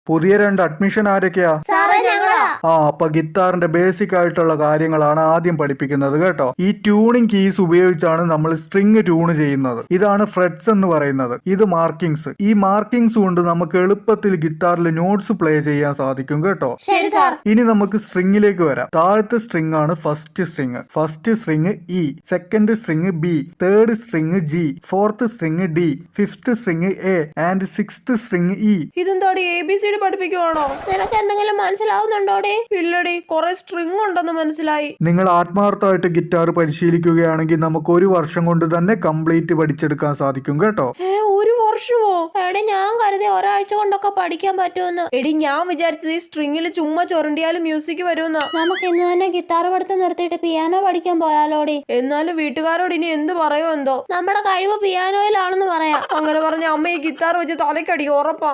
പുതിയ 2 അഡ്മിഷൻ ആരൊക്കെയാ? അപ്പൊ ഗിത്താറിന്റെ ബേസിക് ആയിട്ടുള്ള കാര്യങ്ങളാണ് ആദ്യം പഠിപ്പിക്കുന്നത് കേട്ടോ. ഈ ട്യൂണിംഗ് കീസ് ഉപയോഗിച്ചാണ് നമ്മൾ സ്ട്രിങ് ട്യൂൺ ചെയ്യുന്നത്. ഇതാണ് ഫ്രെറ്റ്സ് എന്ന് പറയുന്നത്. ഇത് മാർക്കിങ്സ്. ഈ മാർക്കിങ്സ് കൊണ്ട് നമുക്ക് എളുപ്പത്തിൽ ഗിത്താറിൽ നോട്ട്സ് പ്ലേ ചെയ്യാൻ സാധിക്കും കേട്ടോ. ഇനി നമുക്ക് സ്ട്രിങ്ങിലേക്ക് വരാം. താഴത്തെ സ്ട്രിങ് ആണ് first string E, second string B, third string G, fourth string D, fifth string A and sixth string E. ഇതെന്താടി ABCD പഠിപ്പിക്കുവാണോ? നിനക്ക് എന്തെങ്കിലും മനസ്സിലാവുന്നുണ്ടോടി? ഇല്ലടി, കുറെ സ്ട്രിങ് ഉണ്ടെന്ന് മനസ്സിലായി. നിങ്ങൾ ആത്മാർത്ഥമായിട്ട് ഗിറ്റാർ പരിശീലിക്കുകയാണെങ്കിൽ നമുക്ക് 1 വർഷം കൊണ്ട് തന്നെ കംപ്ലീറ്റ് പഠിച്ചെടുക്കാൻ സാധിക്കും കേട്ടോ. 1 വർഷമോ? എടി ഞാൻ കരുതി ഒരാഴ്ച കൊണ്ടൊക്കെ പഠിക്കാൻ പറ്റുമെന്ന്. എടി ഞാൻ വിചാരിച്ചത് ഈ സ്ട്രിങ്ങിൽ ചുമ്മാ ചുരണ്ടിയാലും മ്യൂസിക് വരുമെന്നാ. നമുക്ക് ഇന്ന് തന്നെ ഗിത്താർ പഠിത്തം നിർത്തിയിട്ട് പിയാനോ പഠിക്കാൻ പോയാലോടി? എന്നാലും വീട്ടുകാരോട് ഇനി എന്ത് പറയോ എന്തോ. നമ്മുടെ കഴിവ് പിയാനോയിലാണെന്ന് പറയാം. അങ്ങനെ പറഞ്ഞ അമ്മ ഈ ഗിത്താർ വെച്ച് തലക്കടിക്കും, ഉറപ്പാ.